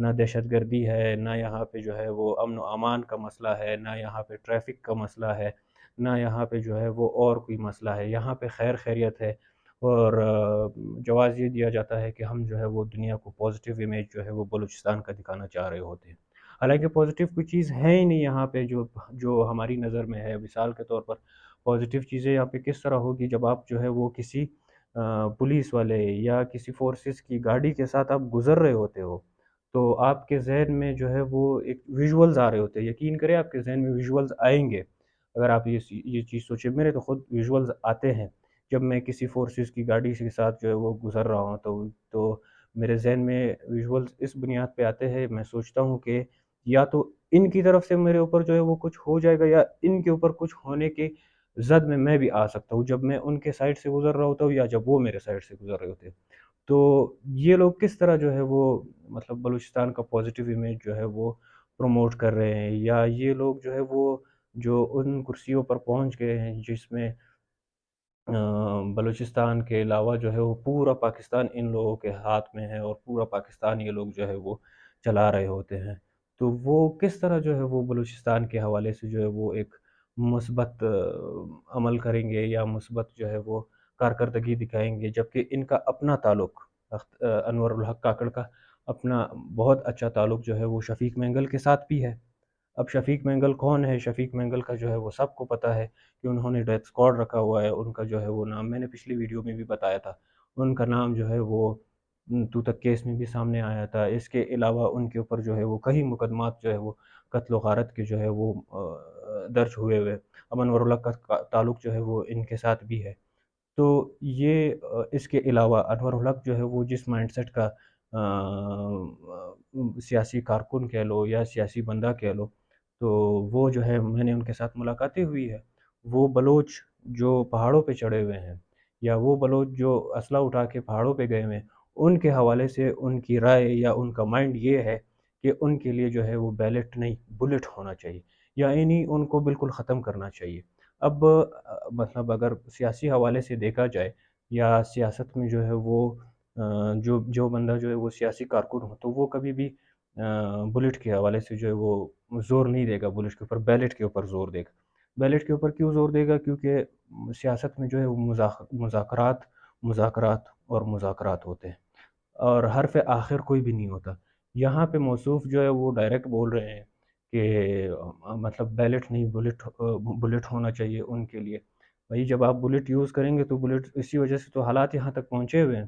نہ دہشت گردی ہے، نہ یہاں پہ جو ہے وہ امن و امان کا مسئلہ ہے، نہ یہاں پہ ٹریفک کا مسئلہ ہے، نہ یہاں پہ جو ہے وہ اور کوئی مسئلہ ہے۔ یہاں پہ خیر خیریت ہے، اور جواز یہ دیا جاتا ہے کہ ہم جو ہے وہ دنیا کو پازیٹیو امیج جو ہے وہ بلوچستان کا دکھانا چاہ رہے ہوتے ہیں، حالانکہ پازیٹیو کوئی چیز ہے ہی نہیں یہاں پہ جو ہماری نظر میں ہے۔ مثال کے طور پر پازیٹیو چیزیں یہاں پہ کس طرح ہوگی جب آپ جو ہے وہ کسی پولیس والے یا کسی فورسز کی گاڑی کے ساتھ آپ گزر رہے ہوتے ہو، تو آپ کے ذہن میں جو ہے وہ ایک ویژولز آ رہے ہوتے ہیں۔ یقین کریں آپ کے ذہن میں ویژولز آئیں گے اگر آپ یہ چیز سوچیں۔ میرے تو خود ویژولز آتے ہیں جب میں کسی فورسز کی گاڑی کے ساتھ جو ہے وہ گزر رہا ہوں، تو میرے ذہن میں ویژولز اس بنیاد پہ آتے ہیں، میں سوچتا ہوں کہ یا تو ان کی طرف سے میرے اوپر جو ہے وہ کچھ ہو جائے گا، یا ان کے اوپر کچھ ہونے کے زد میں بھی آ سکتا ہوں جب میں ان کے سائڈ سے گزر رہا ہوتا ہوں یا جب وہ میرے سائڈ سے گزر رہے ہوتے ہیں۔ تو یہ لوگ کس طرح جو ہے وہ مطلب بلوچستان کا پازیٹیو امیج جو ہے وہ پروموٹ کر رہے ہیں، یا یہ لوگ جو ہے وہ جو ان کرسیوں پر پہنچ گئے ہیں جس میں بلوچستان کے علاوہ جو ہے وہ پورا پاکستان ان لوگوں کے ہاتھ میں ہے، اور پورا پاکستان یہ لوگ جو ہے وہ چلا رہے ہوتے ہیں، تو وہ کس طرح جو ہے وہ بلوچستان کے حوالے سے جو ہے وہ ایک مثبت عمل کریں گے یا مثبت جو ہے وہ کارکردگی دکھائیں گے، جبکہ ان کا اپنا تعلق انور الحق کاکڑ کا اپنا بہت اچھا تعلق جو ہے وہ شفیق مینگل کے ساتھ بھی ہے۔ اب شفیق مینگل کون ہے؟ شفیق مینگل کا جو ہے وہ سب کو پتہ ہے کہ انہوں نے ڈیتھ اسکواڈ رکھا ہوا ہے، ان کا جو ہے وہ نام میں نے پچھلی ویڈیو میں بھی بتایا تھا، ان کا نام جو ہے وہ تو تک کیس میں بھی سامنے آیا تھا۔ اس کے علاوہ ان کے اوپر جو ہے وہ کئی مقدمات جو ہے وہ قتل و غارت کے جو ہے وہ درج ہوئے ہوئے۔ اب انور اللہ کا تعلق جو ہے وہ ان کے ساتھ بھی ہے، تو یہ اس کے علاوہ انور الحق جو ہے وہ جس مائنڈ سیٹ کا سیاسی کارکن کہہ لو یا سیاسی بندہ کہہ لو، تو وہ جو ہے میں نے ان کے ساتھ ملاقاتیں ہوئی ہے، وہ بلوچ جو پہاڑوں پہ چڑھے ہوئے ہیں یا وہ بلوچ جو اسلحہ اٹھا کے پہاڑوں پہ گئے ہوئے ہیں، ان کے حوالے سے ان کی رائے یا ان کا مائنڈ یہ ہے کہ ان کے لیے جو ہے وہ بیلٹ نہیں بلٹ ہونا چاہیے، یا یعنی ان کو بالکل ختم کرنا چاہیے۔ اب مطلب اگر سیاسی حوالے سے دیکھا جائے یا سیاست میں جو ہے وہ جو بندہ جو ہے وہ سیاسی کارکن ہو، تو وہ کبھی بھی بلٹ کے حوالے سے جو ہے وہ زور نہیں دے گا بلٹ کے اوپر، بیلٹ کے اوپر زور دے گا۔ بیلٹ کے اوپر کیوں زور دے گا؟ کیونکہ سیاست میں جو ہے وہ مذاکرات مذاکرات اور مذاکرات ہوتے ہیں، اور حرف آخر کوئی بھی نہیں ہوتا۔ یہاں پہ موصوف جو ہے وہ ڈائریکٹ بول رہے ہیں کہ مطلب بیلٹ نہیں بلٹ ہونا چاہیے ان کے لیے۔ بھائی جب آپ بلٹ یوز کریں گے تو بلٹ اسی وجہ سے تو حالات یہاں تک پہنچے ہوئے ہیں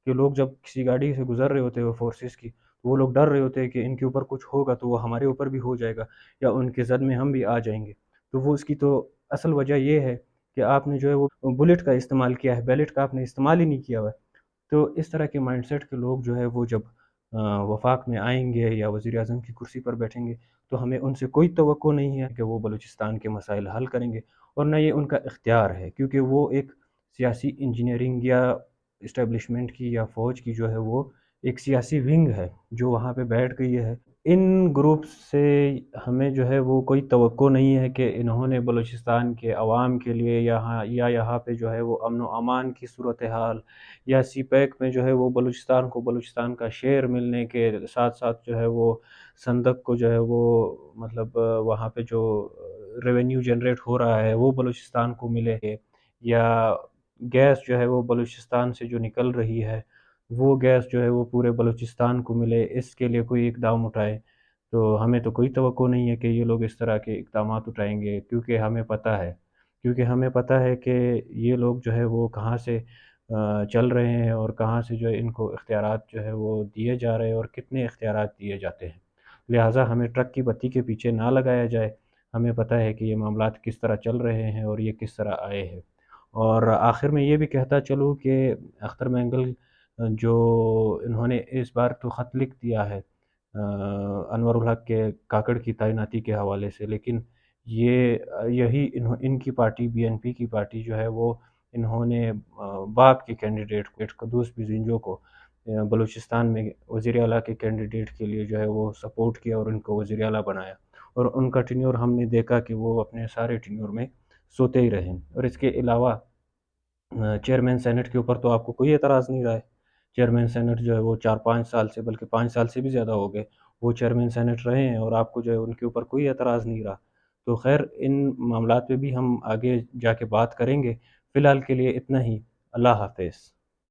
کہ لوگ جب کسی گاڑی سے گزر رہے ہوتے ہیں فورسز کی، تو وہ لوگ ڈر رہے ہوتے ہیں کہ ان کے اوپر کچھ ہوگا تو وہ ہمارے اوپر بھی ہو جائے گا، یا ان کے زد میں ہم بھی آ جائیں گے۔ تو وہ اس کی تو اصل وجہ یہ ہے کہ آپ نے جو ہے وہ بلٹ کا استعمال کیا ہے، بیلٹ کا آپ نے استعمال ہی نہیں کیا ہوا ہے۔ تو اس طرح کے مائنڈ سیٹ کے لوگ جو ہے وہ جب وفاق میں آئیں گے یا وزیر اعظم کی کرسی پر بیٹھیں گے، تو ہمیں ان سے کوئی توقع نہیں ہے کہ وہ بلوچستان کے مسائل حل کریں گے، اور نہ یہ ان کا اختیار ہے، کیونکہ وہ ایک سیاسی انجینئرنگ یا اسٹیبلشمنٹ کی یا فوج کی جو ہے وہ ایک سیاسی ونگ ہے جو وہاں پہ بیٹھ گئی ہے۔ ان گروپ سے ہمیں جو ہے وہ کوئی توقع نہیں ہے کہ انہوں نے بلوچستان کے عوام کے لیے یہاں پہ جو ہے وہ امن و امان کی صورتحال یا سی پیک میں جو ہے وہ بلوچستان کا شیئر ملنے کے ساتھ ساتھ جو ہے وہ صندوق کو جو ہے وہ مطلب وہاں پہ جو ریونیو جنریٹ ہو رہا ہے وہ بلوچستان کو ملے، یا گیس جو ہے وہ بلوچستان سے جو نکل رہی ہے وہ گیس جو ہے وہ پورے بلوچستان کو ملے، اس کے لیے کوئی اقدام اٹھائے۔ تو ہمیں تو کوئی توقع نہیں ہے کہ یہ لوگ اس طرح کے اقدامات اٹھائیں گے، کیونکہ ہمیں پتہ ہے کہ یہ لوگ جو ہے وہ کہاں سے چل رہے ہیں اور کہاں سے جو ہے ان کو اختیارات جو ہے وہ دیے جا رہے ہیں اور کتنے اختیارات دیے جاتے ہیں۔ لہٰذا ہمیں ٹرک کی بتی کے پیچھے نہ لگایا جائے، ہمیں پتہ ہے کہ یہ معاملات کس طرح چل رہے ہیں اور یہ کس طرح آئے ہیں۔ اور آخر میں یہ بھی کہتا چلوں کہ اختر مینگل جو انہوں نے اس بار تو خط لکھ دیا ہے انور الحق کے کاکڑ کی تعیناتی کے حوالے سے، لیکن یہی ان کی پارٹی بی این پی کی پارٹی جو ہے وہ انہوں نے باپ کے کینڈیڈیٹ قدوس بزنجو کو بلوچستان میں وزیر اعلیٰ کے کینڈیڈیٹ کے لیے جو ہے وہ سپورٹ کیا اور ان کو وزیر اعلیٰ بنایا، اور ان کا ٹینیور ہم نے دیکھا کہ وہ اپنے سارے ٹینیور میں سوتے ہی رہے۔ اور اس کے علاوہ چیئرمین سینٹ کے اوپر تو آپ کو کوئی اعتراض نہیں رہا ہے۔ چیئرمین سینٹ جو ہے وہ 4-5 سال سے بلکہ 5 سال سے بھی زیادہ ہو گئے وہ چیئرمین سینٹ رہے ہیں اور آپ کو جو ہے ان کے اوپر کوئی اعتراض نہیں رہا، تو خیر ان معاملات پہ بھی ہم آگے جا کے بات کریں گے۔ فی الحال کے لیے اتنا ہی۔ اللہ حافظ۔